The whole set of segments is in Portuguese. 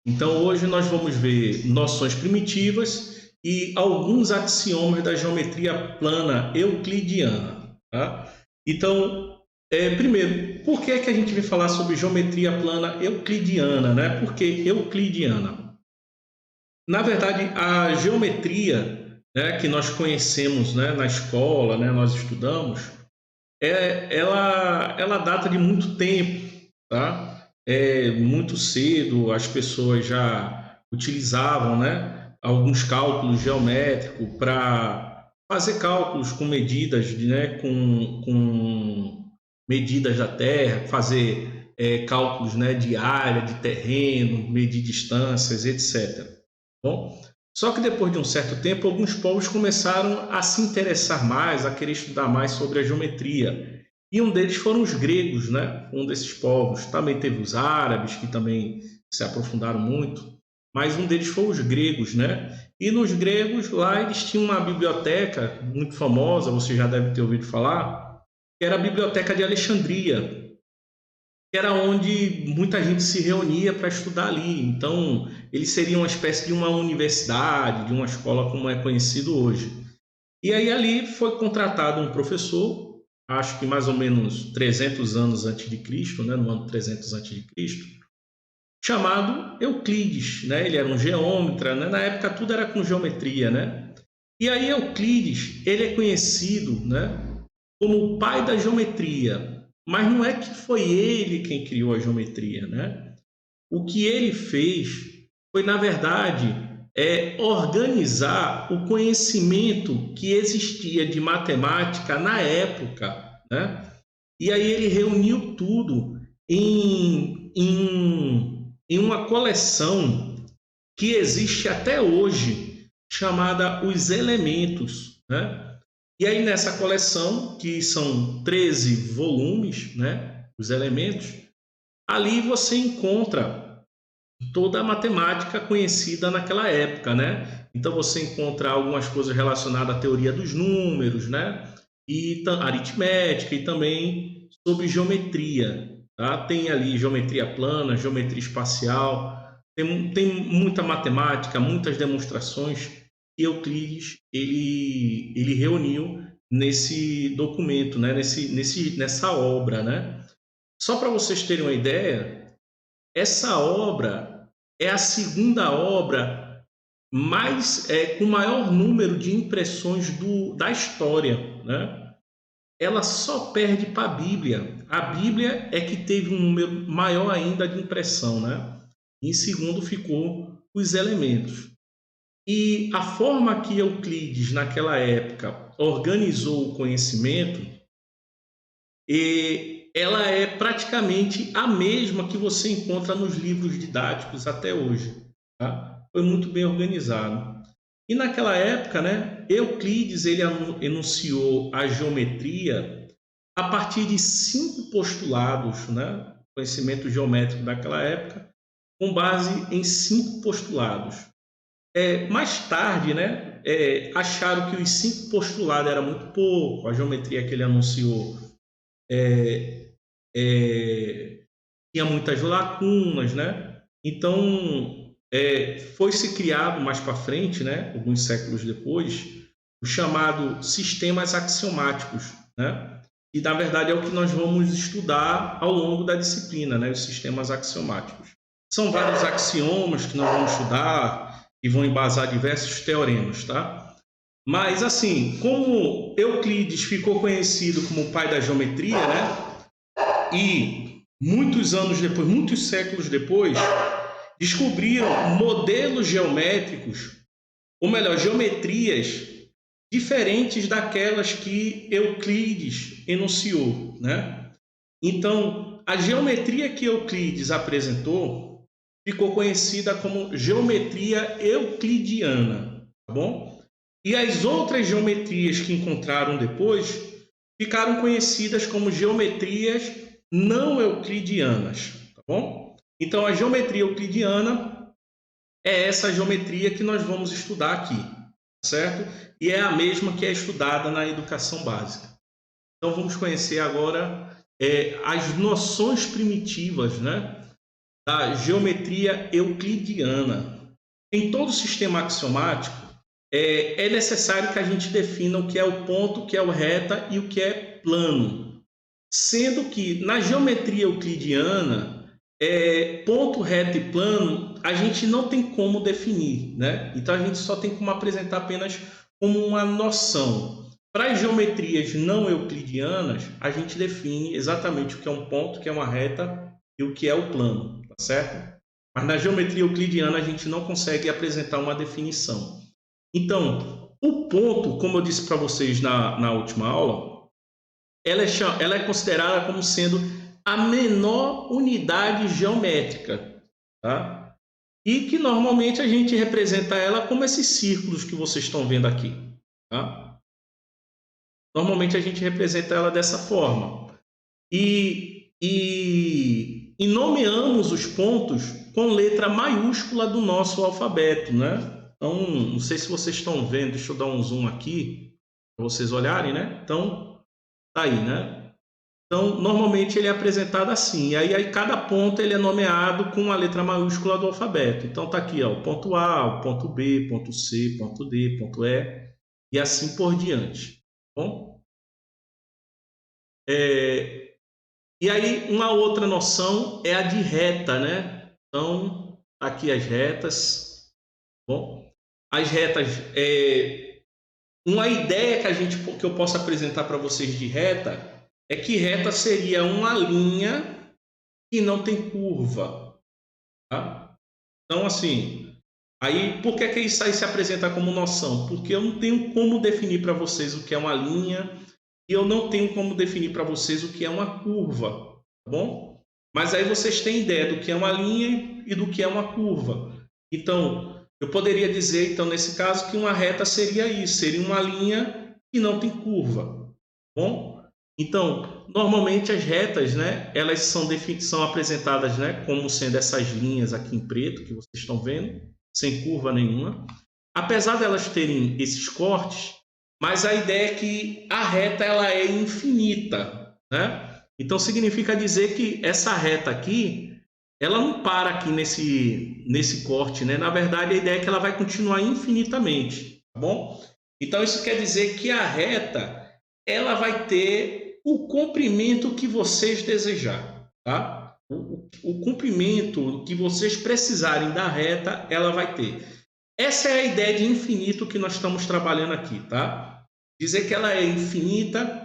Então, hoje nós vamos ver noções primitivas e alguns axiomas da geometria plana euclidiana. Tá? Então, primeiro, por que, que a gente vai falar sobre geometria plana euclidiana? Né? Por que euclidiana? Na verdade, a geometria, né, que nós conhecemos, né, na escola, né, nós estudamos, ela data de muito tempo, tá? Muito cedo as pessoas já utilizavam, né, alguns cálculos geométricos para fazer cálculos com medidas, né, com medidas da Terra, fazer cálculos, né, de área, de terreno, medir distâncias, etc. Bom, só que depois de um certo tempo, alguns povos começaram a se interessar mais, a querer estudar mais sobre a geometria. E um deles foram os gregos, né? Um desses povos. Também teve os árabes, que também se aprofundaram muito, mas um deles foi os gregos, né? E nos gregos, lá eles tinham uma biblioteca muito famosa, você já deve ter ouvido falar, que era a Biblioteca de Alexandria, que era onde muita gente se reunia para estudar ali. Então, eles seriam uma espécie de uma universidade, de uma escola como é conhecido hoje. E aí ali foi contratado um professor, acho que mais ou menos 300 anos antes de Cristo, né, no ano 300 antes de Cristo, chamado Euclides, né? Ele era um geômetra, né? Na época tudo era com geometria, né? E aí Euclides, ele é conhecido, né, como o pai da geometria, mas não é que foi ele quem criou a geometria, né? O que ele fez foi, na verdade, organizar o conhecimento que existia de matemática na época, né? E aí ele reuniu tudo em uma coleção que existe até hoje, chamada Os Elementos, né? E aí nessa coleção, que são 13 volumes, né? Os Elementos, ali você encontra toda a matemática conhecida naquela época, né? Então você encontra algumas coisas relacionadas à teoria dos números, né? E aritmética e também sobre geometria, tá? Tem ali geometria plana, geometria espacial, tem muita matemática, muitas demonstrações que Euclides ele reuniu nesse documento, né? Nessa obra, né? Só para vocês terem uma ideia, essa obra é a segunda obra com maior número de impressões da história, né? Ela só perde para a Bíblia. A Bíblia é que teve um número maior ainda de impressão, né? Em segundo ficou os Elementos. E a forma que Euclides, naquela época, organizou o conhecimento, ela é praticamente a mesma que você encontra nos livros didáticos até hoje. Tá? Foi muito bem organizado. E naquela época, né, Euclides ele enunciou a geometria a partir de 5 postulados, né, conhecimento geométrico daquela época, com base em 5 postulados. Mais tarde, né, acharam que os 5 postulados era muito pouco, a geometria que ele anunciou é, tinha muitas lacunas, né? Então, foi-se criado mais para frente, né, alguns séculos depois, o chamado sistemas axiomáticos, né? E, na verdade, é o que nós vamos estudar ao longo da disciplina, né, os sistemas axiomáticos. São vários axiomas que nós vamos estudar e vão embasar diversos teoremas, tá? Mas, assim, como Euclides ficou conhecido como o pai da geometria, né? E muitos anos depois, muitos séculos depois, descobriram modelos geométricos, ou melhor, geometrias diferentes daquelas que Euclides enunciou, né? Então, a geometria que Euclides apresentou ficou conhecida como geometria euclidiana, tá bom? E as outras geometrias que encontraram depois ficaram conhecidas como geometrias não euclidianas, tá bom? Então, a geometria euclidiana é essa geometria que nós vamos estudar aqui, certo? E é a mesma que é estudada na educação básica. Então, vamos conhecer agora as noções primitivas, né, da geometria euclidiana. Em todo sistema axiomático, é necessário que a gente defina o que é o ponto, o que é o reta e o que é plano. Sendo que na geometria euclidiana, ponto, reta e plano, a gente não tem como definir, né? Então a gente só tem como apresentar apenas como uma noção. Para as geometrias não euclidianas, a gente define exatamente o que é um ponto, o que é uma reta e o que é o plano, tá certo? Mas na geometria euclidiana a gente não consegue apresentar uma definição. Então, o ponto, como eu disse para vocês na última aula, ela é considerada como sendo a menor unidade geométrica, tá? E que normalmente a gente representa ela como esses círculos que vocês estão vendo aqui, tá? Normalmente a gente representa ela dessa forma. E nomeamos os pontos com letra maiúscula do nosso alfabeto, né? Então, não sei se vocês estão vendo, deixa eu dar um zoom aqui para vocês olharem, né? Então, tá aí, né? Então, normalmente ele é apresentado assim. E aí cada ponto ele é nomeado com a letra maiúscula do alfabeto. Então, tá aqui, ó, o ponto A, o ponto B, ponto C, ponto D, ponto E, e assim por diante. Tá bom? E aí, uma outra noção é a de reta, né? Então, aqui as retas. Bom, as retas, uma ideia que eu posso apresentar para vocês de reta é que reta seria uma linha que não tem curva, tá? Então, assim, aí por que isso aí se apresenta como noção? Porque eu não tenho como definir para vocês o que é uma linha e eu não tenho como definir para vocês o que é uma curva, tá bom? Mas aí vocês têm ideia do que é uma linha e do que é uma curva. Então, eu poderia dizer, então, nesse caso, que uma reta seria isso, seria uma linha que não tem curva, tá bom? Então, normalmente as retas, né, elas são apresentadas, né, como sendo essas linhas aqui em preto, que vocês estão vendo, sem curva nenhuma. Apesar de elas terem esses cortes, mas a ideia é que a reta ela é infinita, né? Então significa dizer que essa reta aqui, ela não para aqui nesse corte, né? Na verdade, a ideia é que ela vai continuar infinitamente, tá bom? Então isso quer dizer que a reta ela vai ter o comprimento que vocês desejar, tá? O comprimento que vocês precisarem da reta, ela vai ter. Essa é a ideia de infinito que nós estamos trabalhando aqui, tá? Dizer que ela é infinita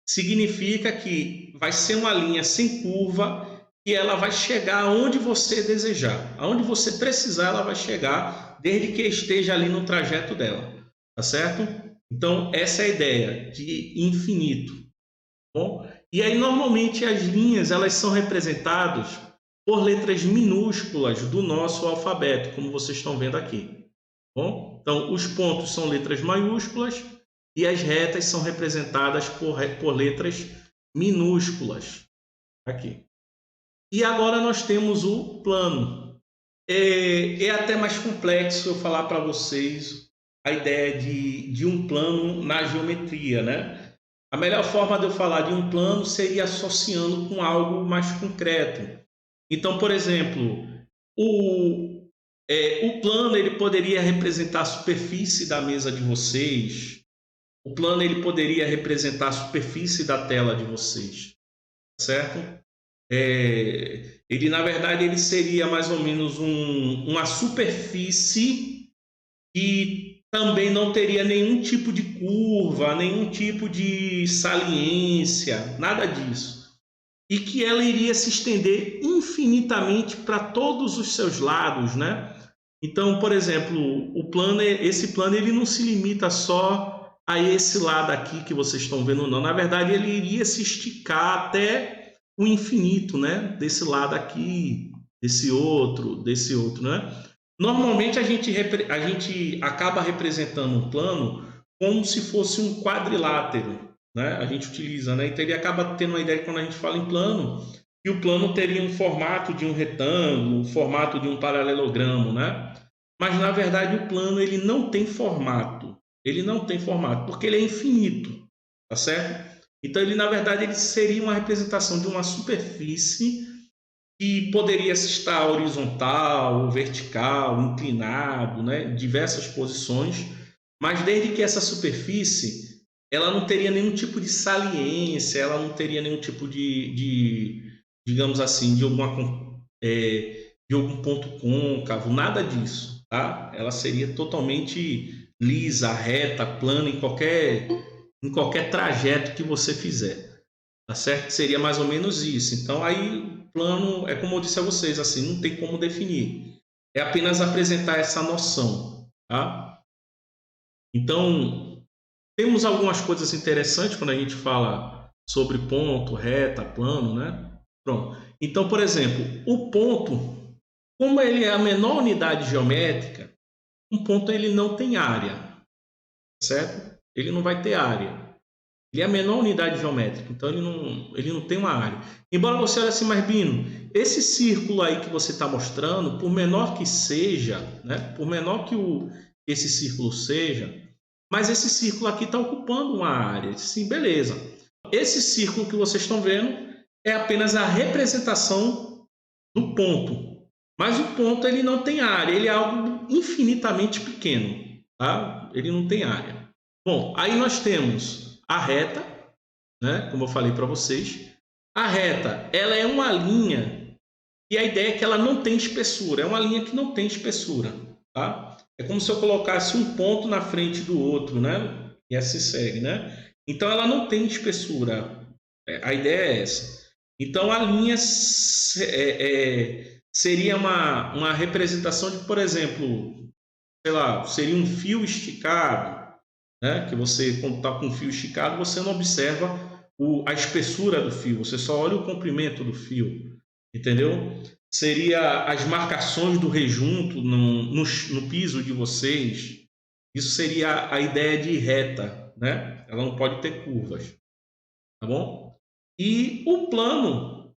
significa que vai ser uma linha sem curva e ela vai chegar aonde você desejar. Aonde você precisar, ela vai chegar, desde que esteja ali no trajeto dela, tá certo? Então, essa é a ideia de infinito, tá bom? E aí, normalmente, as linhas elas são representadas por letras minúsculas do nosso alfabeto, como vocês estão vendo aqui. Bom? Então, os pontos são letras maiúsculas e as retas são representadas por letras minúsculas. Aqui. E agora nós temos o plano. É até mais complexo eu falar para vocês a ideia de um plano na geometria, né? A melhor forma de eu falar de um plano seria associando com algo mais concreto. Então, por exemplo, o plano ele poderia representar a superfície da mesa de vocês. O plano ele poderia representar a superfície da tela de vocês, certo? Ele na verdade ele seria mais ou menos uma superfície que também não teria nenhum tipo de curva, nenhum tipo de saliência, nada disso. E que ela iria se estender infinitamente para todos os seus lados, né? Então, por exemplo, esse plano ele não se limita só a esse lado aqui que vocês estão vendo, não. Na verdade, ele iria se esticar até o infinito, né? Desse lado aqui, desse outro, né? Normalmente a gente acaba representando um plano como se fosse um quadrilátero, né? A gente utiliza, né? Então ele acaba tendo uma ideia quando a gente fala em plano, que o plano teria um formato de um retângulo, um formato de um paralelogramo, né? Mas na verdade o plano ele não tem formato. Ele não tem formato, porque ele é infinito, tá certo? Então ele na verdade ele seria uma representação de uma superfície que poderia estar horizontal, ou vertical, inclinado, né, diversas posições, mas desde que essa superfície ela não teria nenhum tipo de saliência, ela não teria nenhum tipo digamos assim, de algum ponto côncavo, nada disso, tá? Ela seria totalmente lisa, reta, plana em qualquer trajeto que você fizer, tá certo? Seria mais ou menos isso. Então aí plano é como eu disse a vocês, assim, não tem como definir. É apenas apresentar essa noção, tá? Então, temos algumas coisas interessantes quando a gente fala sobre ponto, reta, plano, né? Pronto. Então, por exemplo, o ponto, como ele é a menor unidade geométrica, um ponto ele não tem área, certo? Ele não vai ter área. Ele é a menor unidade geométrica, então ele não tem uma área. Embora você olhe assim, mas Bino, esse círculo aí que você está mostrando, por menor que seja, né? Por menor que esse círculo seja, mas esse círculo aqui está ocupando uma área. Sim, beleza. Esse círculo que vocês estão vendo é apenas a representação do ponto. Mas o ponto ele não tem área, ele é algo infinitamente pequeno, tá? Ele não tem área. Bom, aí nós temos a reta, né? Como eu falei para vocês. A reta, ela é uma linha e a ideia é que ela não tem espessura. É uma linha que não tem espessura, tá? É como se eu colocasse um ponto na frente do outro, né? E assim segue, né? Então ela não tem espessura. A ideia é essa. Então a linha seria uma representação de, por exemplo, sei lá, seria um fio esticado, né? Que você, quando está com um fio esticado, você não observa a espessura do fio, você só olha o comprimento do fio, entendeu? Seria as marcações do rejunto no piso de vocês. Isso seria a ideia de reta, né? Ela não pode ter curvas, tá bom? E o plano,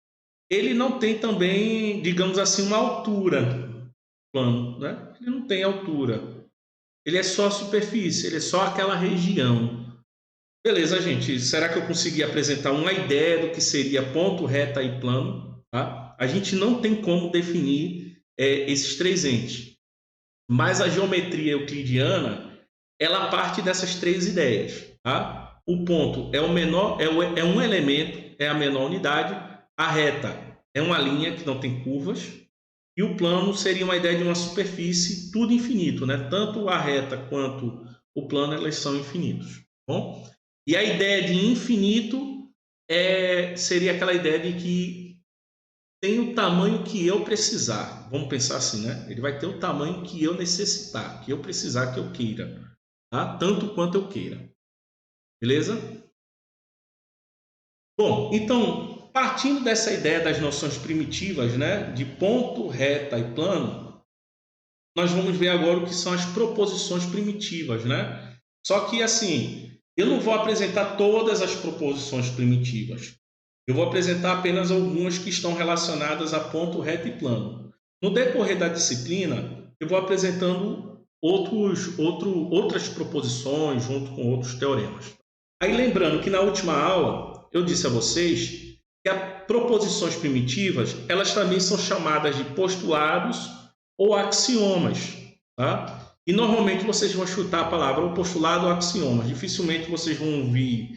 ele não tem também, digamos assim, uma altura, plano, né? Ele não tem altura. Ele é só a superfície, ele é só aquela região. Beleza, gente. Será que eu consegui apresentar uma ideia do que seria ponto, reta e plano? Tá? A gente não tem como definir esses três entes, mas a geometria euclidiana ela parte dessas três ideias. Tá? O ponto é o menor, é um elemento, é a menor unidade. A reta é uma linha que não tem curvas. E o plano seria uma ideia de uma superfície, tudo infinito, né? Tanto a reta quanto o plano, elas são infinitos. Tá bom? E a ideia de infinito seria aquela ideia de que tem o tamanho que eu precisar. Vamos pensar assim, né? Ele vai ter o tamanho que eu necessitar, que eu precisar, que eu queira. Tá? Tanto quanto eu queira. Beleza? Bom, então, partindo dessa ideia das noções primitivas, né? De ponto, reta e plano, nós vamos ver agora o que são as proposições primitivas, né? Só que, assim, eu não vou apresentar todas as proposições primitivas. Eu vou apresentar apenas algumas que estão relacionadas a ponto, reta e plano. No decorrer da disciplina, eu vou apresentando outras proposições junto com outros teoremas. Aí, lembrando que na última aula, eu disse a vocês que as proposições primitivas, elas também são chamadas de postulados ou axiomas, tá? E normalmente vocês vão chutar a palavra ou postulado ou axiomas. Dificilmente vocês vão ouvir,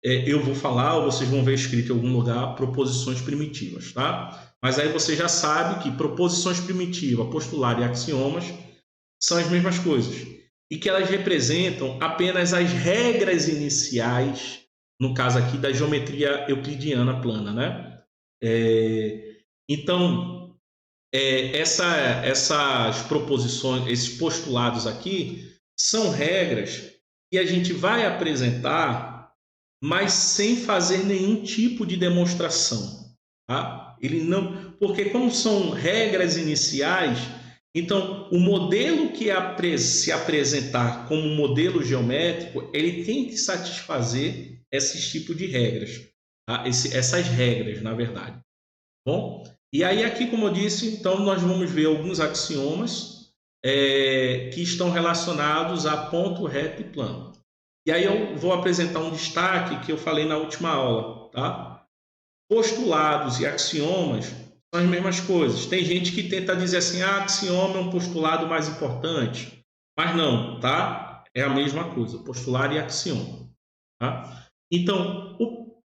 eu vou falar ou vocês vão ver escrito em algum lugar proposições primitivas, tá? Mas aí você já sabe que proposições primitivas, postulado e axiomas são as mesmas coisas. E que elas representam apenas as regras iniciais, no caso aqui da geometria euclidiana plana, né? Então, essas proposições, esses postulados aqui, são regras que a gente vai apresentar, mas sem fazer nenhum tipo de demonstração. Tá? Ele não, porque como são regras iniciais, então o modelo que se apresentar como modelo geométrico, ele tem que satisfazer esses tipos de regras. Tá? Essas regras, na verdade. Bom, e aí aqui, como eu disse, então nós vamos ver alguns axiomas que estão relacionados a ponto, reta e plano. E aí eu vou apresentar um destaque que eu falei na última aula, tá? Postulados e axiomas São as mesmas coisas. Tem gente que tenta dizer assim, axioma é um postulado mais importante. Mas não, tá? É a mesma coisa, postulado e axioma. Tá? Então,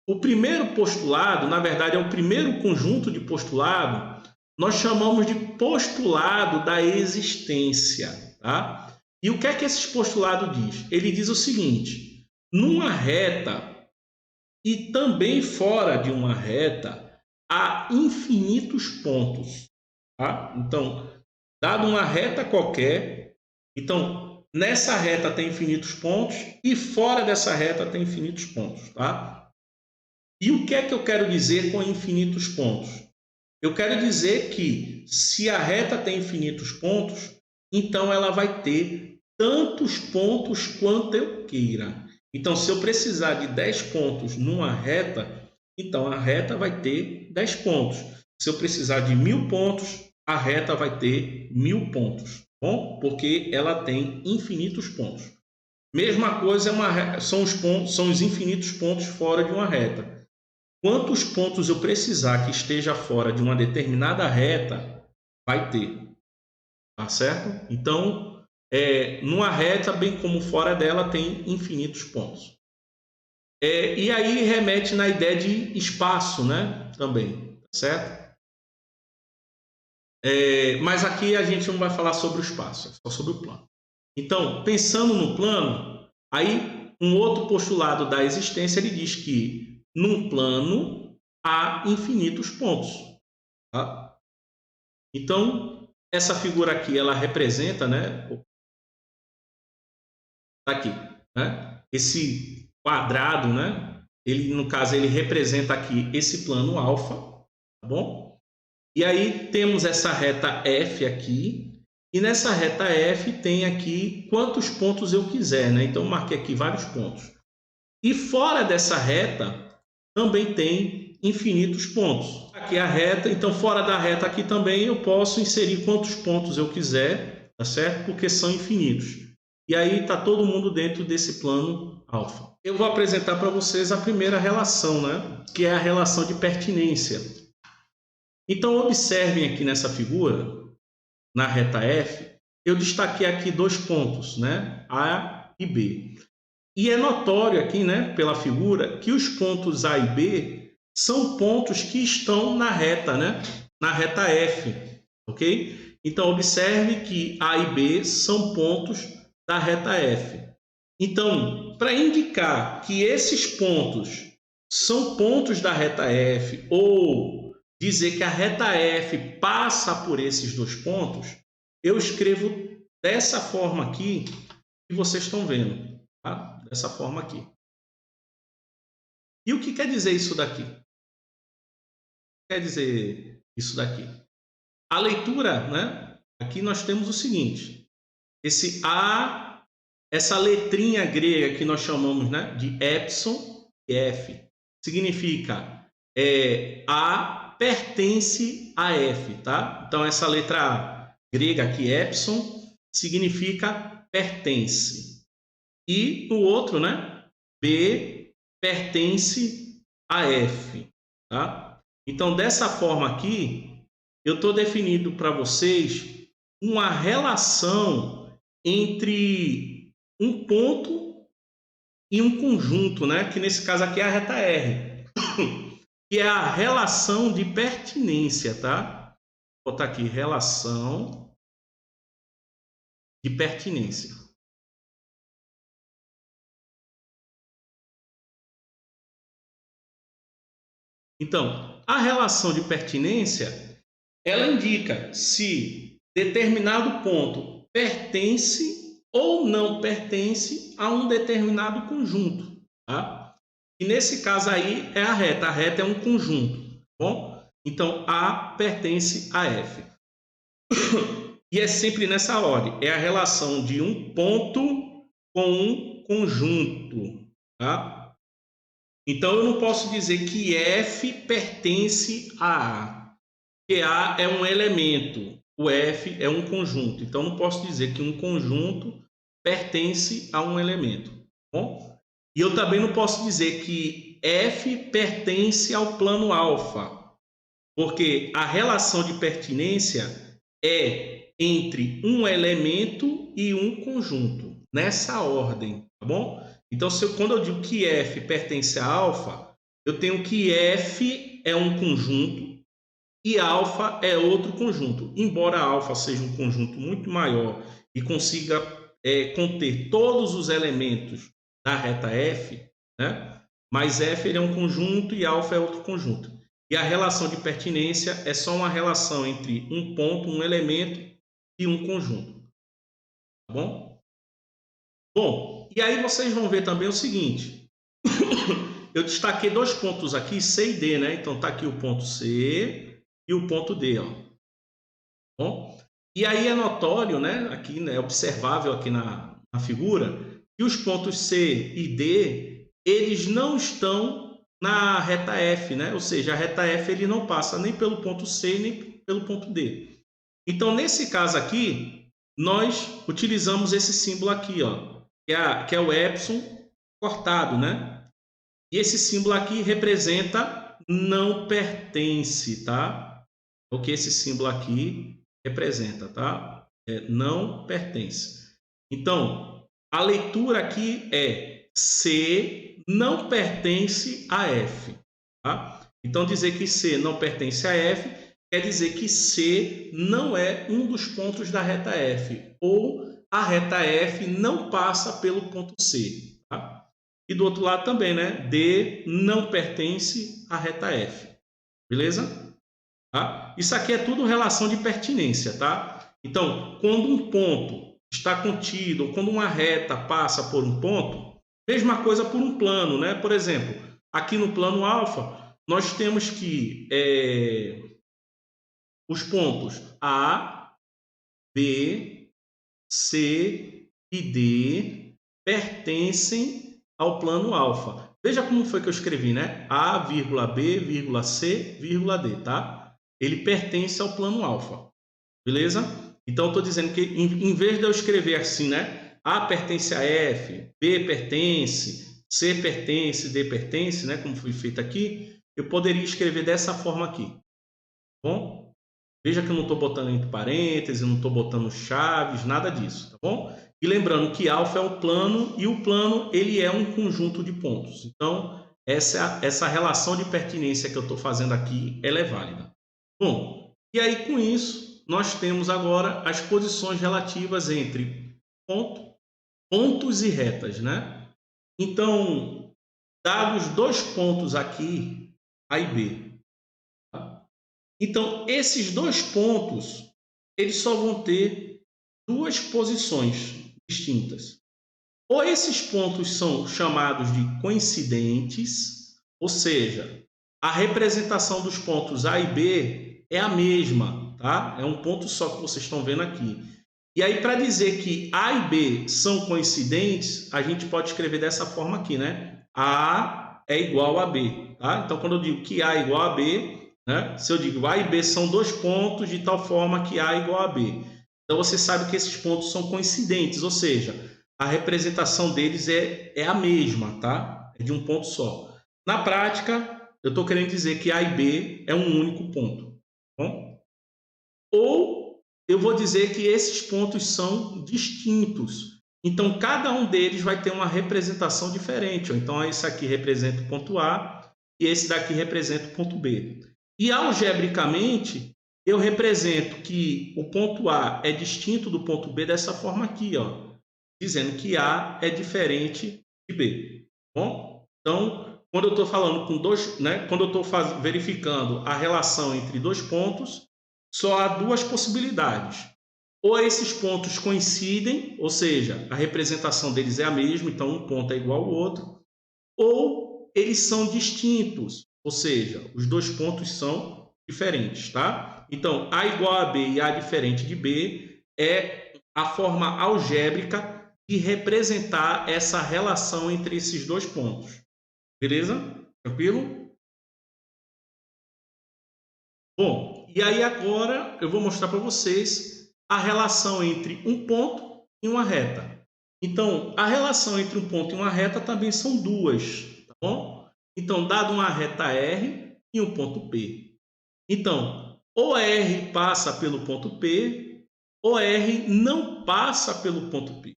o primeiro postulado, na verdade, é o primeiro conjunto de postulado, nós chamamos de postulado da existência. Tá? E o que é que esse postulado diz? Ele diz o seguinte, numa reta e também fora de uma reta, há infinitos pontos. Tá? Então, dado uma reta qualquer, então nessa reta tem infinitos pontos e fora dessa reta tem infinitos pontos. Tá? E o que é que eu quero dizer com infinitos pontos? Eu quero dizer que se a reta tem infinitos pontos, então ela vai ter tantos pontos quanto eu queira. Então, se eu precisar de 10 pontos numa reta, então a reta vai ter 10 pontos. Se eu precisar de 1000 pontos, a reta vai ter 1000 pontos. Bom? Porque ela tem infinitos pontos. Mesma coisa são os infinitos pontos fora de uma reta. Quantos pontos eu precisar que esteja fora de uma determinada reta, vai ter. Tá certo? Então, numa reta, bem como fora dela, tem infinitos pontos. E aí remete na ideia de espaço, né? Também, tá certo? Mas aqui a gente não vai falar sobre o espaço, é só sobre o plano. Então, pensando no plano, aí um outro postulado da existência, ele diz que num plano há infinitos pontos. Tá? Então, essa figura aqui, ela representa, né? Tá aqui, né? Esse quadrado, né? Ele, no caso, ele representa aqui esse plano alfa, tá bom? E aí temos essa reta F aqui, e nessa reta F tem aqui quantos pontos eu quiser, né? Então, eu marquei aqui vários pontos. E fora dessa reta, também tem infinitos pontos. Aqui é a reta, então fora da reta aqui também eu posso inserir quantos pontos eu quiser, tá certo? Porque são infinitos. E aí está todo mundo dentro desse plano alfa. Eu vou apresentar para vocês a primeira relação, né? Que é a relação de pertinência. Então, observem aqui nessa figura, na reta F, eu destaquei aqui 2 pontos, né? A e B. E é notório aqui, né, pela figura, que os pontos A e B são pontos que estão na reta, né? Na reta F, ok? Então, observe que A e B são pontos da reta F. Então, para indicar que esses pontos são pontos da reta F ou dizer que a reta F passa por esses 2 pontos, eu escrevo dessa forma aqui que vocês estão vendo, tá? Dessa forma aqui. E o que quer dizer isso daqui? O que quer dizer isso daqui? A leitura, né? Aqui nós temos o seguinte, esse A, essa letrinha grega que nós chamamos, né, de epsilon e F, significa A pertence a F, tá? Então, essa letra grega aqui, epsilon, significa pertence. E o outro, né, B pertence a F, tá? Então, dessa forma aqui, eu estou definindo para vocês uma relação entre um ponto e um conjunto, né? Que nesse caso aqui é a reta R, que é a relação de pertinência, tá? Vou botar aqui relação de pertinência. Então, a relação de pertinência, ela indica se determinado ponto pertence ou não pertence a um determinado conjunto, tá? E nesse caso aí é a reta é um conjunto, tá bom? Então, A pertence a F. E é sempre nessa ordem, é a relação de um ponto com um conjunto, tá? Então, eu não posso dizer que F pertence a A, porque A é um elemento, o F é um conjunto. Então, eu não posso dizer que um conjunto pertence a um elemento. Tá bom? E eu também não posso dizer que F pertence ao plano alfa, Porque a relação de pertinência é entre um elemento e um conjunto, nessa ordem, tá bom? Então, quando eu digo que F pertence a alfa, eu tenho que F é um conjunto e alfa é outro conjunto. Embora alfa seja um conjunto muito maior e consiga conter todos os elementos da reta F, né? Mas F ele é um conjunto e alfa é outro conjunto. E a relação de pertinência é só uma relação entre um ponto, um elemento e um conjunto. Tá bom? Bom, e aí vocês vão ver também o seguinte. Eu destaquei dois pontos aqui, C e D, né? Então tá aqui o ponto C e o ponto D, ó. Bom, e aí é notório, né? Aqui, né, é observável aqui na figura que os pontos C e D eles não estão na reta F, né? Ou seja, a reta F ele não passa nem pelo ponto C nem pelo ponto D. Então, nesse caso aqui, nós utilizamos esse símbolo aqui, ó, que é o epsilon cortado, né? E esse símbolo aqui representa não pertence, tá? O que esse símbolo aqui representa, tá? Não pertence. Então, a leitura aqui é C não pertence a F, tá? Então, dizer que C não pertence a F quer dizer que C não é um dos pontos da reta F, ou a reta F não passa pelo ponto C, tá? E do outro lado também, né? D não pertence à reta F, beleza? Tá? Isso aqui é tudo relação de pertinência, tá? Então, quando um ponto está contido, ou quando uma reta passa por um ponto, mesma coisa por um plano, né? Por exemplo, aqui no plano alfa, nós temos que os pontos A, B, C e D pertencem ao plano alfa. Veja como foi que eu escrevi, né? A, B, C, D, tá? Ele pertence ao plano alfa, beleza? Então, eu estou dizendo que em vez de eu escrever assim, né? A pertence a F, B pertence, C pertence, D pertence, né? Como foi feito aqui, eu poderia escrever dessa forma aqui, tá bom? Veja que eu não estou botando entre parênteses, não estou botando chaves, nada disso, tá bom? E lembrando que alfa é o plano e o plano ele é um conjunto de pontos. Então, essa relação de pertinência que eu estou fazendo aqui, ela é válida. Bom, e aí com isso, nós temos agora as posições relativas entre pontos e retas, né? Então, dados dois pontos aqui, A e B, então, esses dois pontos, eles só vão ter duas posições distintas. Ou esses pontos são chamados de coincidentes, ou seja, a representação dos pontos A e B é a mesma, tá? É um ponto só que vocês estão vendo aqui. E aí, para dizer que A e B são coincidentes, a gente pode escrever dessa forma aqui, né? A é igual a B, tá? Então, quando eu digo que A é igual a B, né? Se eu digo A e B são dois pontos de tal forma que A é igual a B. Então, você sabe que esses pontos são coincidentes, ou seja, a representação deles é a mesma, tá? É de um ponto só. Na prática, eu estou querendo dizer que A e B é um único ponto, tá bom? Ou eu vou dizer que esses pontos são distintos. Então, cada um deles vai ter uma representação diferente. Então, esse aqui representa o ponto A e esse daqui representa o ponto B. E, algebricamente, eu represento que o ponto A é distinto do ponto B dessa forma aqui, ó, dizendo que A é diferente de B. Bom? Então, quando eu estou falando com dois, né, quando eu estou verificando a relação entre dois pontos, só há duas possibilidades. Ou esses pontos coincidem, ou seja, a representação deles é a mesma, então um ponto é igual ao outro, ou eles são distintos, ou seja, os dois pontos são diferentes, tá? Então, A igual a B e A diferente de B é a forma algébrica de representar essa relação entre esses dois pontos. Beleza? Tranquilo? Bom, e aí agora eu vou mostrar para vocês a relação entre um ponto e uma reta. Então, a relação entre um ponto e uma reta também são duas, tá bom? Então, dado uma reta R e um ponto P. Então, ou R passa pelo ponto P, ou R não passa pelo ponto P.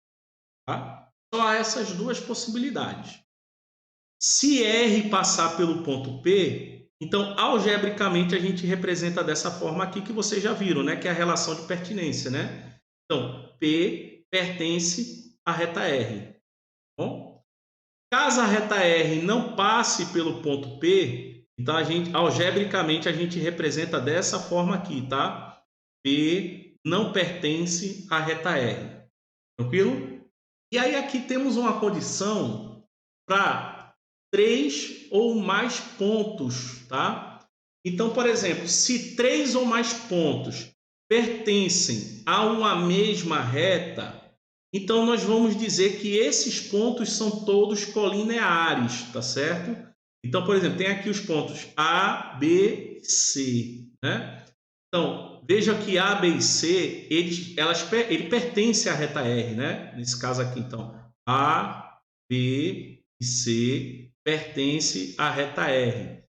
Tá? Só há essas duas possibilidades. Se R passar pelo ponto P, então algebricamente a gente representa dessa forma aqui que vocês já viram, né? Que é a relação de pertinência, né? Então, P pertence à reta R. Tá bom? Caso a reta R não passe pelo ponto P, então algebricamente a gente representa dessa forma aqui, tá? P não pertence à reta R. Tranquilo? E aí aqui temos uma condição para 3 ou mais pontos, tá? Então, por exemplo, se 3 ou mais pontos pertencem a uma mesma reta, então nós vamos dizer que esses pontos são todos colineares, tá certo? Então, por exemplo, tem aqui os pontos A, B, C, né? Então, veja que A, B e C, ele pertence à reta R, né? Nesse caso aqui, então, A, B e C pertence à reta R.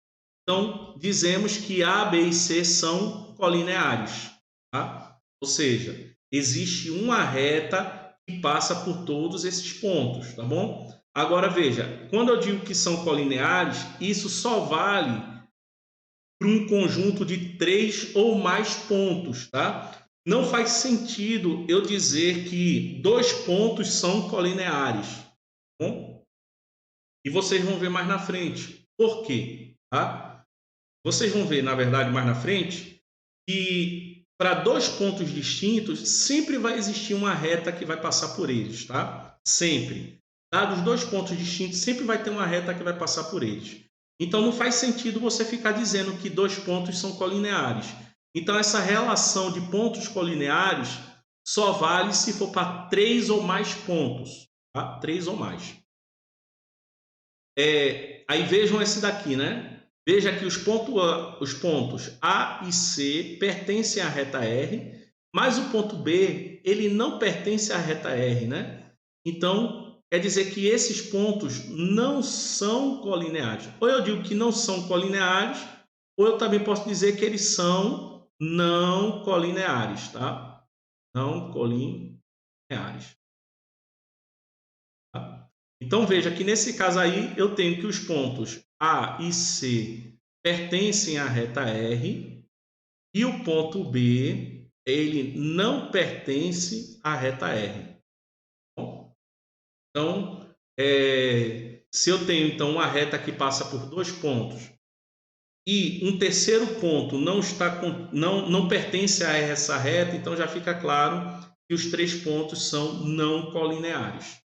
Então, dizemos que A, B e C são colineares, tá? Ou seja, existe uma reta que passa por todos esses pontos, tá bom? Agora, veja, quando eu digo que são colineares, isso só vale para um conjunto de 3 ou mais pontos, tá? Não faz sentido eu dizer que 2 pontos são colineares, tá bom? E vocês vão ver mais na frente. Por quê? Tá? Vocês vão ver, na verdade, mais na frente, que para 2 pontos distintos, sempre vai existir uma reta que vai passar por eles, tá? Sempre. Dados 2 pontos distintos, sempre vai ter uma reta que vai passar por eles. Então, não faz sentido você ficar dizendo que 2 pontos são colineares. Então, essa relação de pontos colineares só vale se for para 3 ou mais pontos, tá? 3 ou mais. Aí vejam esse daqui, né? Veja que os pontos A e C pertencem à reta R, mas o ponto B, ele não pertence à reta R, né? Então, quer dizer que esses pontos não são colineares. Ou eu digo que não são colineares, ou eu também posso dizer que eles são não colineares, tá? Não colineares. Tá? Então, veja que nesse caso aí, eu tenho que os pontos A e C pertencem à reta R e o ponto B, ele não pertence à reta R. Bom, então, se eu tenho então uma reta que passa por 2 pontos e um terceiro ponto não pertence a essa reta, então já fica claro que os 3 pontos são não colineares.